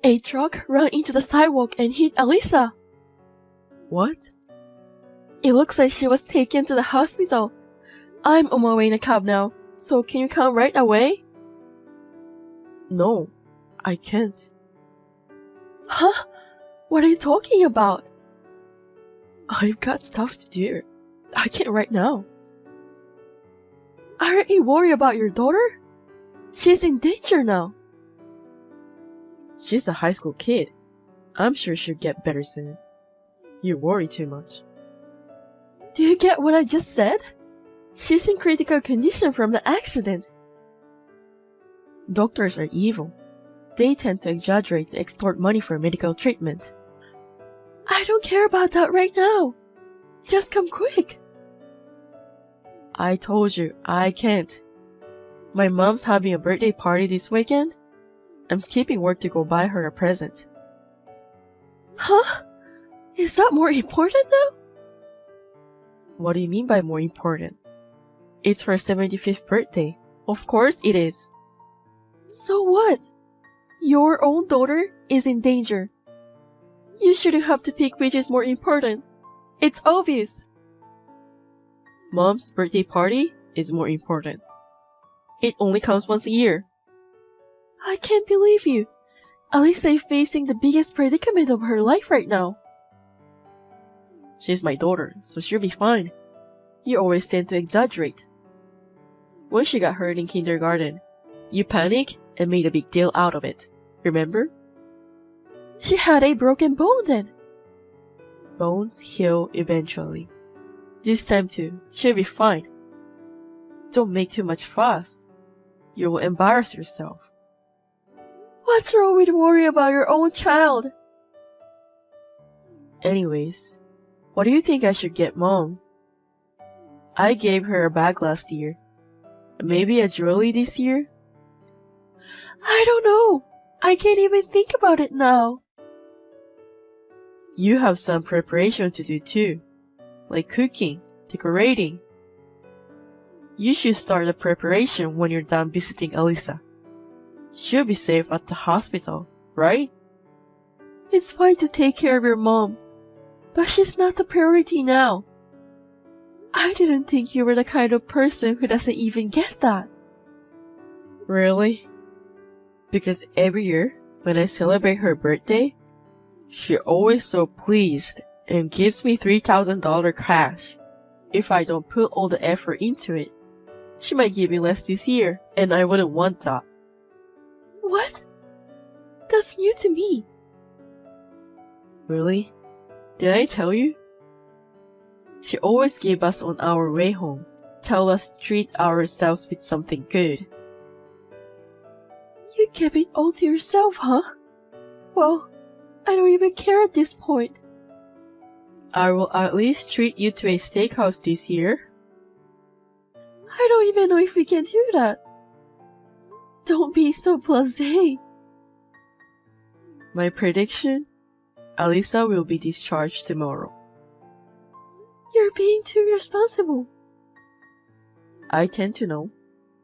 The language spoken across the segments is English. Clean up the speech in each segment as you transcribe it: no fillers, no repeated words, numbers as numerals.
A truck ran into the sidewalk and hit Alyssa. What? It looks like she was taken to the hospital. I'm on my way in a cab now, so can you come right away? No, I can't. Huh? What are you talking about? I've got stuff to do. I can't right now. Aren't you worried about your daughter? She's in danger now. She's a high school kid. I'm sure she'll get better soon. You worry too much. Do you get what I just said? She's in critical condition from the accident. Doctors are evil. They tend to exaggerate to extort money for medical treatment. I don't care about that right now. Just come quick. I told you, I can't. My mom's having a birthday party this weekend. I'm skipping work to go buy her a present. Huh? Is that more important now? What do you mean by more important? It's her 75th birthday. Of course it is. So what? Your own daughter is in danger. You shouldn't have to pick which is more important. It's obvious. Mom's birthday party is more important. It only comes once a year. I can't believe you. Alyssa is facing the biggest predicament of her life right now. She's my daughter, so she'll be fine. You always tend to exaggerate. When she got hurt in kindergarten, you panicked and made a big deal out of it. Remember? She had a broken bone then. Bones heal eventually. This time too, she'll be fine. Don't make too much fuss. You will embarrass yourself. What's wrong with worry about your own child? Anyways, what do you think I should get Mom? I gave her a bag last year. Maybe a jewelry this year? I don't know. I can't even think about it now. You have some preparation to do too, like cooking, decorating. You should start the preparation when you're done visiting Alyssa. She'll be safe at the hospital, right? It's fine to take care of your mom, but she's not the priority now. I didn't think you were the kind of person who doesn't even get that. Really? Because every year, when I celebrate her birthday, she's always so pleased and gives me $3,000 cash. If I don't put all the effort into it, she might give me less this year, and I wouldn't want that. What? That's new to me. Really? Did I tell you? She always gave us on our way home, tell us to treat ourselves with something good. You kept it all to yourself, huh? Well, I don't even care at this point. I will at least treat you to a steakhouse this year. I don't even know if we can do that. Don't be so blasé. My prediction? Alyssa will be discharged tomorrow. You're being too irresponsible. I tend to know.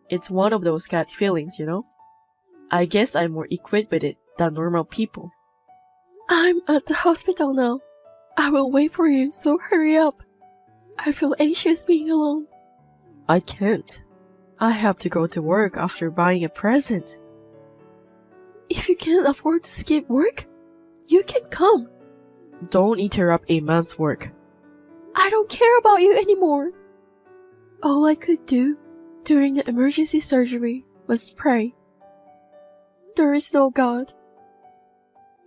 It's one of those gut feelings, you know? I guess I'm more equipped with it than normal people. I'm at the hospital now. I will wait for you, so hurry up. I feel anxious being alone. I can't. I have to go to work after buying a present. If you can't afford to skip work, you can come. Don't interrupt a man's work. I don't care about you anymore. All I could do during the emergency surgery was pray. There is no God.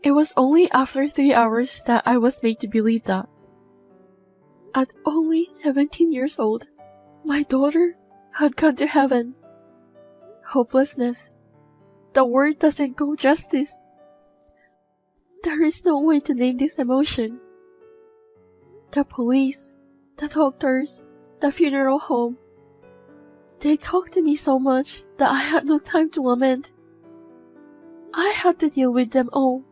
It was only after 3 hours that I was made to believe that. At only 17 years old, my daughter had gone to heaven. Hopelessness. The word doesn't go justice. There is no way to name this emotion. The police, the doctors, the funeral home. They talked to me so much that I had no time to lament. I had to deal with them all.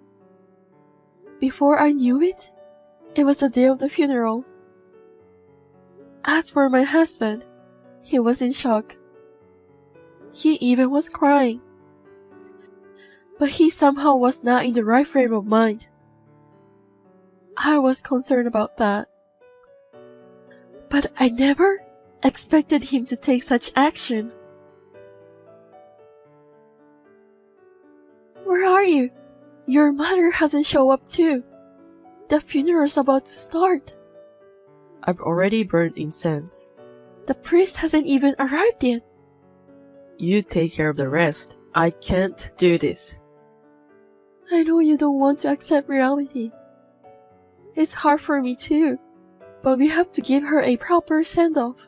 Before I knew it, it was the day of the funeral. As for my husband, he was in shock. He even was crying. but he somehow was not in the right frame of mind. I was concerned about that. But I never expected him to take such action. Where are you? Your mother hasn't shown up too. The funeral's about to start. I've already burned incense. The priest hasn't even arrived yet. You take care of the rest. I can't do this. I know you don't want to accept reality. It's hard for me too, but we have to give her a proper send-off.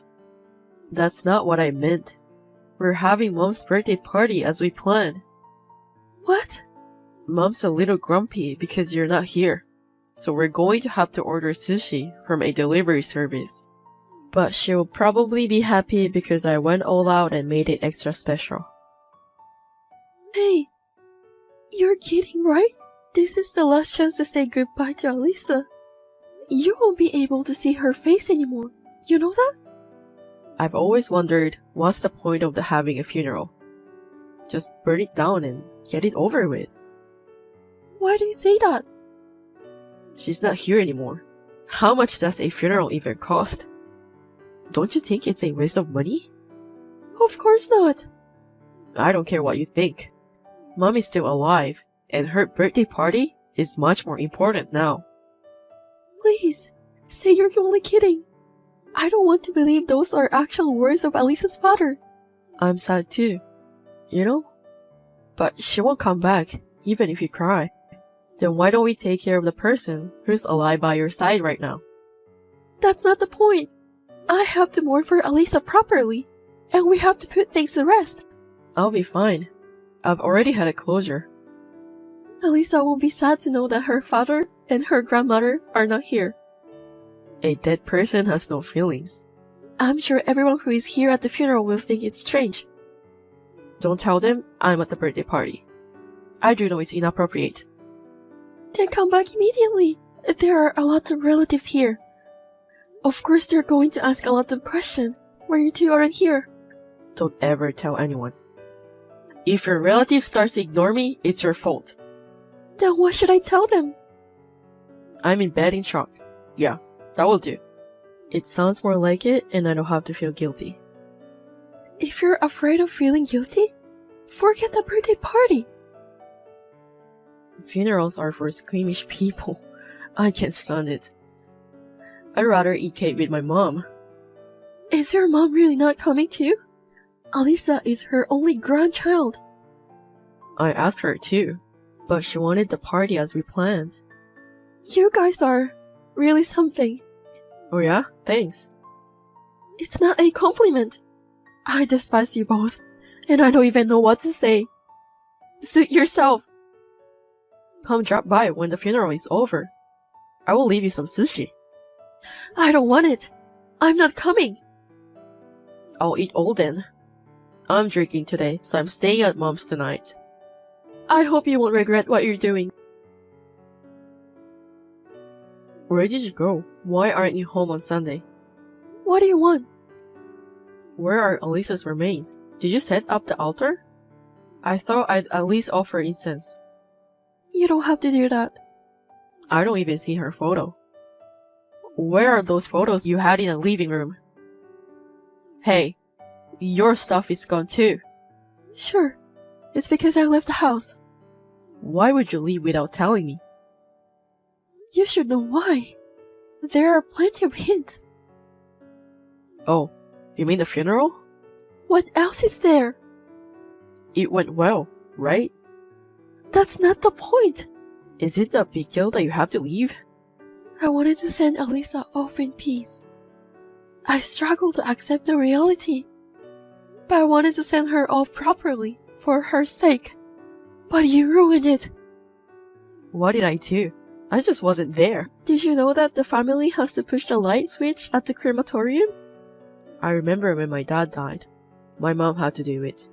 That's not what I meant. We're having Mom's birthday party as we planned. What? Mom's a little grumpy because you're not here, so we're going to have to order sushi from a delivery service. But she'll probably be happy because I went all out and made it extra special. Hey, you're kidding, right? This is the last chance to say goodbye to Alisa. You won't be able to see her face anymore. You know that? I've always wondered what's the point of having a funeral. Just burn it down and get it over with. Why do you say that? She's not here anymore. How much does a funeral even cost? Don't you think it's a waste of money? Of course not. I don't care what you think. Mom is still alive, and her birthday party is much more important now. Please, say you're only kidding. I don't want to believe those are actual words of Alisa's father. I'm sad too, you know? But she won't come back, even if you cry. Then why don't we take care of the person who's alive by your side right now? That's not the point. I have to mourn for Alisa properly, and we have to put things to rest. I'll be fine. I've already had a closure. Alisa won't be sad to know that her father and her grandmother are not here. A dead person has no feelings. I'm sure everyone who is here at the funeral will think it's strange. Don't tell them I'm at the birthday party. I do know it's inappropriate. Then come back immediately. There are a lot of relatives here. Of course they're going to ask a lot of questions when you two aren't here. Don't ever tell anyone. If your relative starts to ignore me, it's your fault. Then what should I tell them? I'm in bed in shock. Yeah, that will do. It sounds more like it, and I don't have to feel guilty. If you're afraid of feeling guilty, forget the birthday party. Funerals are for squeamish people. I can't stand it. I'd rather eat cake with my mom. Is your mom really not coming too? Alisa is her only grandchild. I asked her too, but she wanted the party as we planned. You guys are really something. Oh yeah? Thanks. It's not a compliment. I despise you both, and I don't even know what to say. Suit yourself. Come drop by when the funeral is over. I will leave you some sushi. I don't want it. I'm not coming. I'll eat all then. I'm drinking today, so I'm staying at Mom's tonight. I hope you won't regret what you're doing. Where did you go? Why aren't you home on Sunday? What do you want? Where are Alisa's remains? Did you set up the altar? I thought I'd at least offer incense. You don't have to do that. I don't even see her photo. Where are those photos you had in the living room? Hey, your stuff is gone too. Sure. It's because I left the house. Why would you leave without telling me? You should know why. There are plenty of hints. Oh, you mean the funeral? What else is there? It went well, right? That's not the point. Is it a big deal that you have to leave? I wanted to send Alisa off in peace. I struggled to accept the reality. But I wanted to send her off properly, for her sake. But you ruined it. What did I do? I just wasn't there. Did you know that the family has to push the light switch at the crematorium? I remember when my dad died. My mom had to do it.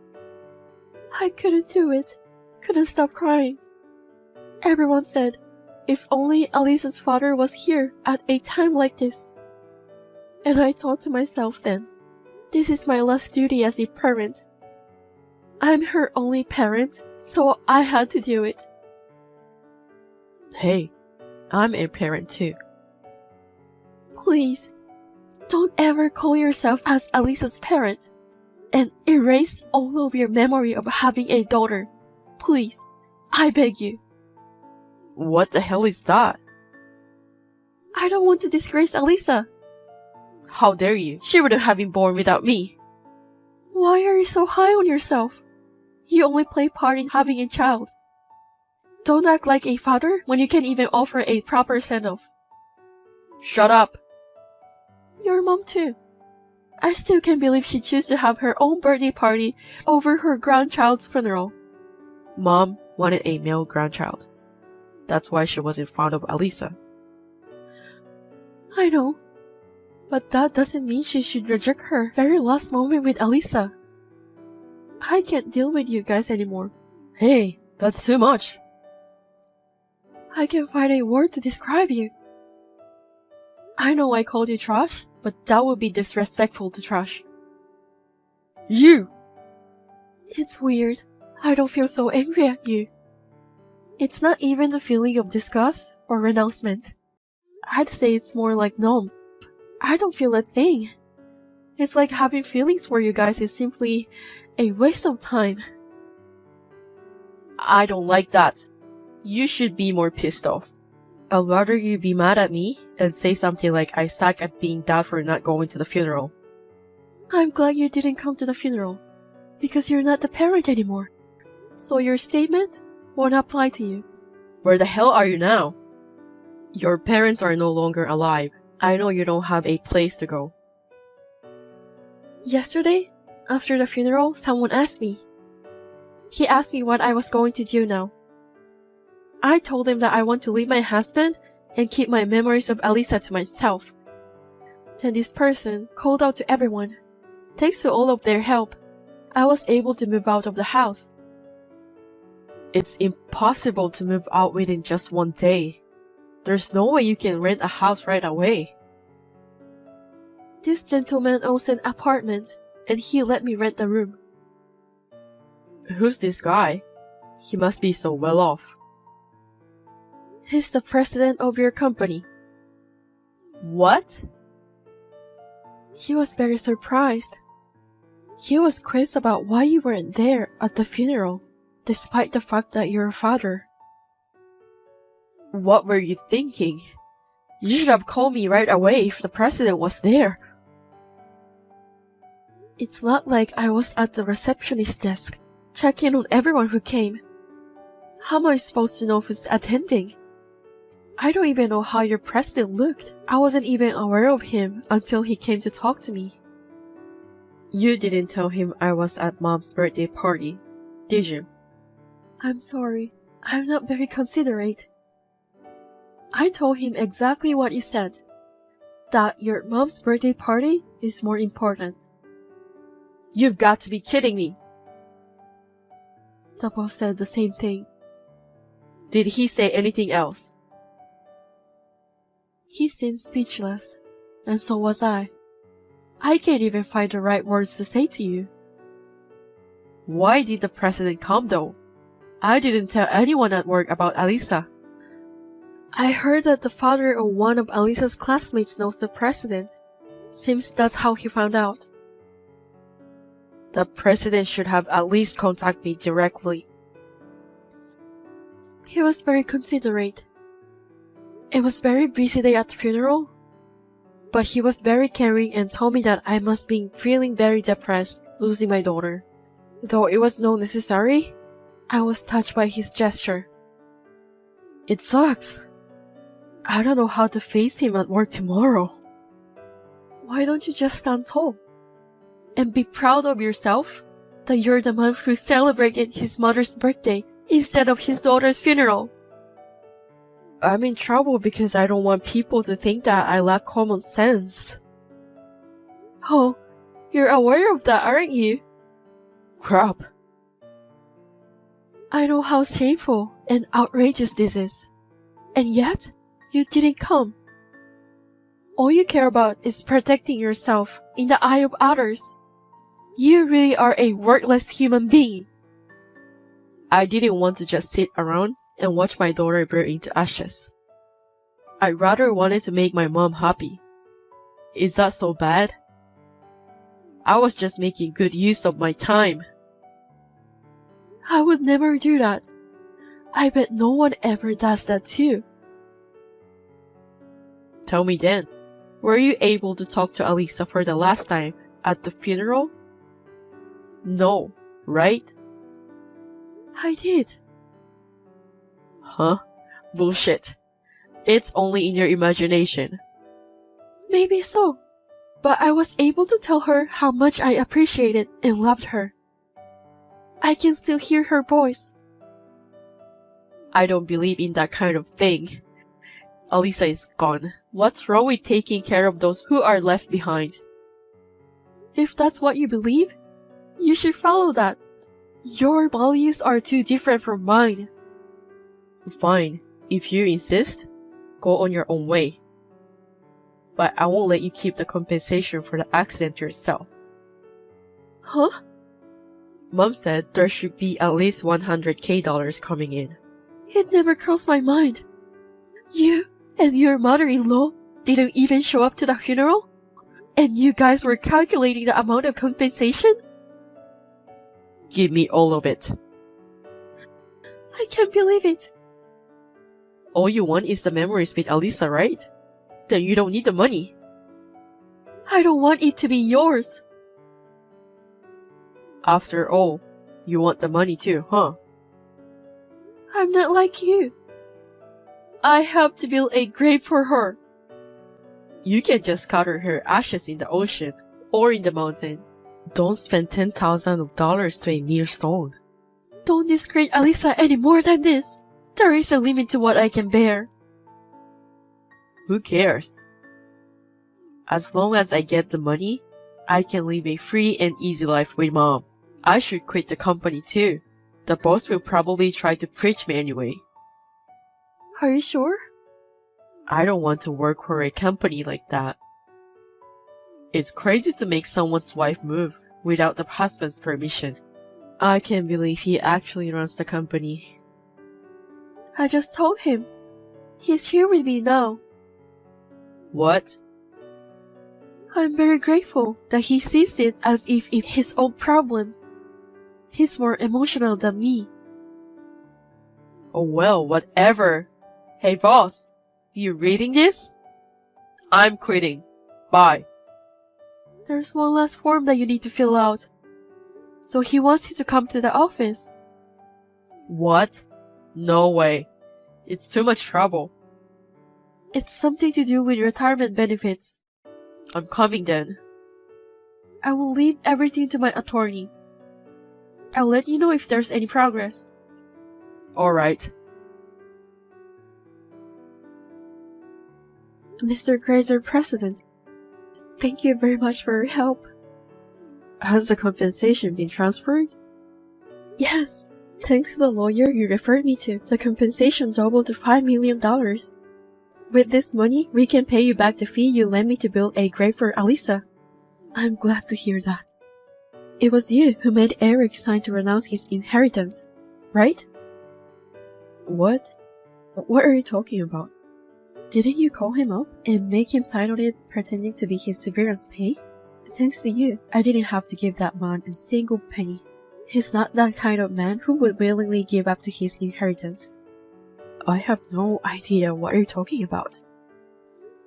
I couldn't do it. Couldn't stop crying. Everyone said, if only Alisa's father was here at a time like this. And I thought to myself then, this is my last duty as a parent. I'm her only parent, so I had to do it. Hey, I'm a parent too. Please, don't ever call yourself as Alisa's parent and erase all of your memory of having a daughter. Please, I beg you. What the hell is that? I don't want to disgrace Alisa. How dare you? She wouldn't have been born without me. Why are you so high on yourself? You only play part in having a child. Don't act like a father when you can't even offer a proper send-off. Shut up. Your mom too. I still can't believe she chose to have her own birthday party over her grandchild's funeral. Mom wanted a male grandchild. That's why she wasn't fond of Alisa. I know. But that doesn't mean she should reject her very last moment with Alisa. I can't deal with you guys anymore. Hey, that's too much. I can't find a word to describe you. I know I called you trash, but that would be disrespectful to trash. You! It's weird. I don't feel so angry at you. It's not even the feeling of disgust or renouncement. I'd say it's more like numb. I don't feel a thing. It's like having feelings for you guys is simply a waste of time. I don't like that. You should be more pissed off. I'd rather you be mad at me than say something like I suck at being dad for not going to the funeral. I'm glad you didn't come to the funeral, because you're not the parent anymore. So your statement won't apply to you. Where the hell are you now? Your parents are no longer alive. I know you don't have a place to go. Yesterday, after the funeral, someone asked me. He asked me what I was going to do now. I told him that I want to leave my husband and keep my memories of Alisa to myself. Then this person called out to everyone. Thanks to all of their help, I was able to move out of the house. It's impossible to move out within just one day. There's no way you can rent a house right away. This gentleman owns an apartment, and he let me rent the room. Who's this guy? He must be so well off. He's the president of your company. What? He was very surprised. He was quizzed about why you weren't there at the funeral, despite the fact that you're a father. What were you thinking? You should have called me right away if the president was there. It's not like I was at the receptionist desk, checking on everyone who came. How am I supposed to know who's attending? I don't even know how your president looked. I wasn't even aware of him until he came to talk to me. You didn't tell him I was at Mom's birthday party, did you? I'm sorry. I'm not very considerate. I told him exactly what you said. That your mom's birthday party is more important. You've got to be kidding me. The boss said the same thing. Did he say anything else? He seemed speechless, and so was I. I can't even find the right words to say to you. Why did the president come though? I didn't tell anyone at work about Alisa. I heard that the father of one of Alisa's classmates knows the president. Seems that's how he found out. The president should have at least contacted me directly. He was very considerate. It was very busy day at the funeral, but he was very caring and told me that I must be feeling very depressed losing my daughter. Though it was not necessary, I was touched by his gesture. It sucks. I don't know how to face him at work tomorrow. Why don't you just stand tall and be proud of yourself that you're the man who celebrated his mother's birthday instead of his daughter's funeral? I'm in trouble because I don't want people to think that I lack common sense. Oh, you're aware of that, aren't you? Crap. I know how shameful and outrageous this is. And yet, you didn't come. All you care about is protecting yourself in the eye of others. You really are a worthless human being. I didn't want to just sit around and watch my daughter burn into ashes. I rather wanted to make my mom happy. Is that so bad? I was just making good use of my time. I would never do that. I bet no one ever does that too. Tell me then, were you able to talk to Alisa for the last time at the funeral? No, right? I did. Huh? Bullshit. It's only in your imagination. Maybe so. But I was able to tell her how much I appreciated and loved her. I can still hear her voice. I don't believe in that kind of thing. Alisa is gone. What's wrong with taking care of those who are left behind? If that's what you believe, you should follow that. Your values are too different from mine. Fine. If you insist, go on your own way. But I won't let you keep the compensation for the accident yourself. Huh? Mom said there should be at least $100K coming in. It never crossed my mind. You and your mother-in-law didn't even show up to the funeral? And you guys were calculating the amount of compensation? Give me all of it. I can't believe it. All you want is the memories with Alisa, right? Then you don't need the money. I don't want it to be yours. After all, you want the money too, huh? I'm not like you. I have to build a grave for her. You can just scatter her ashes in the ocean or in the mountain. Don't spend $10,000 to a mere stone. Don't disgrace Alisa any more than this. There is a limit to what I can bear. Who cares? As long as I get the money, I can live a free and easy life with Mom. I should quit the company too. The boss will probably try to preach me anyway. Are you sure? I don't want to work for a company like that. It's crazy to make someone's wife move without the husband's permission. I can't believe he actually runs the company. I just told him. He's here with me now. What? I'm very grateful that he sees it as if it's his own problem. He's more emotional than me. Oh well, whatever. Hey boss, you reading this? I'm quitting. Bye. There's one last form that you need to fill out. So he wants you to come to the office. What? No way. It's too much trouble. It's something to do with retirement benefits. I'm coming then. I will leave everything to my attorney. I'll let you know if there's any progress. Alright. Mr. Grazer, President, thank you very much for your help. Has the compensation been transferred? Yes. Thanks to the lawyer you referred me to, the compensation doubled to $5 million. With this money, we can pay you back the fee you lent me to build a grave for Alisa. I'm glad to hear that. It was you who made Eric sign to renounce his inheritance, right? What? What are you talking about? Didn't you call him up and make him sign on it pretending to be his severance pay? Thanks to you, I didn't have to give that man a single penny. He's not that kind of man who would willingly give up to his inheritance. I have no idea what you're talking about.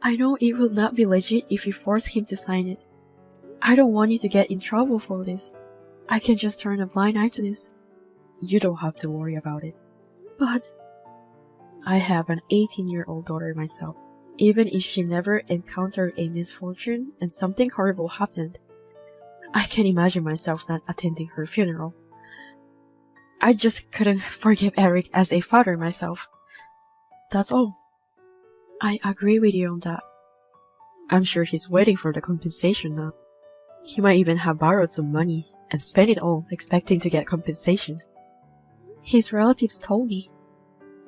I know it will not be legit if you force him to sign it. I don't want you to get in trouble for this. I can just turn a blind eye to this. You don't have to worry about it. But I have an 18-year-old daughter myself. Even if she never encountered a misfortune and something horrible happened, I can imagine myself not attending her funeral. I just couldn't forgive Eric as a father myself. That's all. I agree with you on that. I'm sure he's waiting for the compensation now. He might even have borrowed some money and spent it all expecting to get compensation. His relatives told me.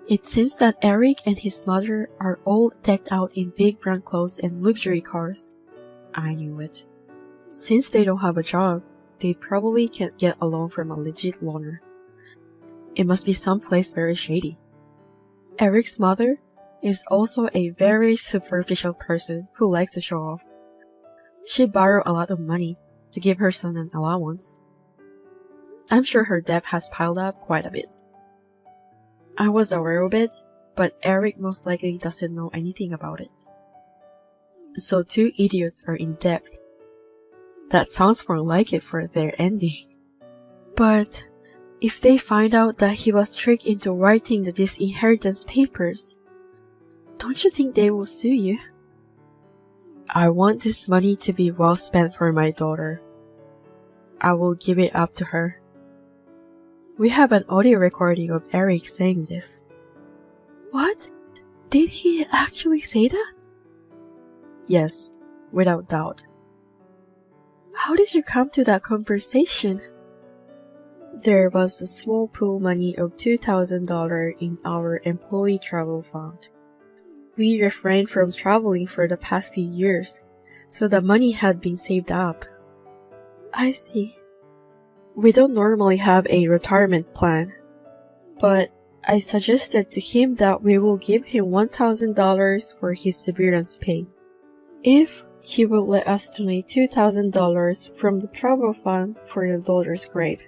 It seems that Eric and his mother are all decked out in big brand clothes and luxury cars. I knew it. Since they don't have a job, they probably can't get a loan from a legit loaner. It must be someplace very shady. Eric's mother is also a very superficial person who likes to show off. She borrowed a lot of money to give her son an allowance. I'm sure her debt has piled up quite a bit. I was aware of it, but Eric most likely doesn't know anything about it. So 2 idiots are in debt. That sounds more like it for their ending. But if they find out that he was tricked into writing the disinheritance papers, don't you think they will sue you? I want this money to be well spent for my daughter. I will give it up to her. We have an audio recording of Eric saying this. What? Did he actually say that? Yes, without doubt. How did you come to that conversation? There was a small pool money of $2,000 in our employee travel fund. We refrained from traveling for the past few years, so the money had been saved up. I see. We don't normally have a retirement plan, but I suggested to him that we will give him $1,000 for his severance pay, if he will let us donate $2,000 from the travel fund for your daughter's grave.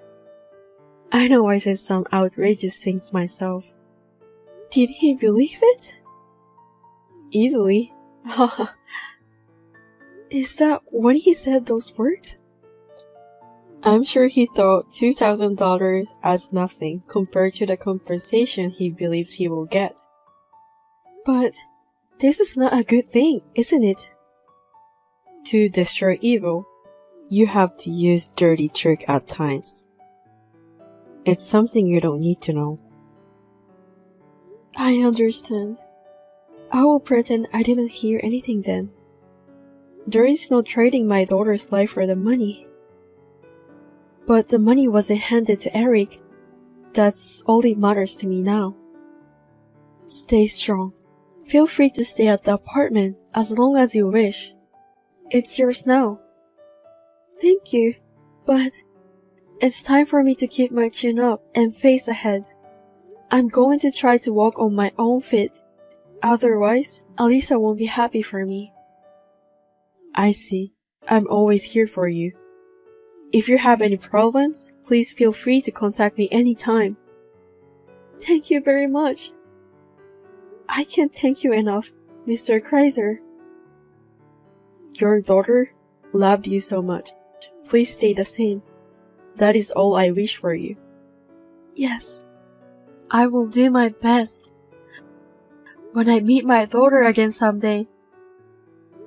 I know I said some outrageous things myself. Did he believe it? Easily. Is that when he said those words? I'm sure he thought $2,000 as nothing compared to the compensation he believes he will get. But this is not a good thing, isn't it? To destroy evil, you have to use dirty trick at times. It's something you don't need to know. I understand. I will pretend I didn't hear anything then. There is no trading my daughter's life for the money. But the money wasn't handed to Eric. That's all that matters to me now. Stay strong. Feel free to stay at the apartment as long as you wish. It's yours now. Thank you, but it's time for me to keep my chin up and face ahead. I'm going to try to walk on my own feet. Otherwise, Alisa won't be happy for me. I see. I'm always here for you. If you have any problems, please feel free to contact me anytime. Thank you very much. I can't thank you enough, Mr. Kreiser. Your daughter loved you so much. Please stay the same. That is all I wish for you. Yes, I will do my best. When I meet my daughter again someday,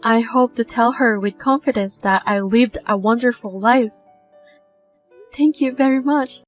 I hope to tell her with confidence that I lived a wonderful life. Thank you very much.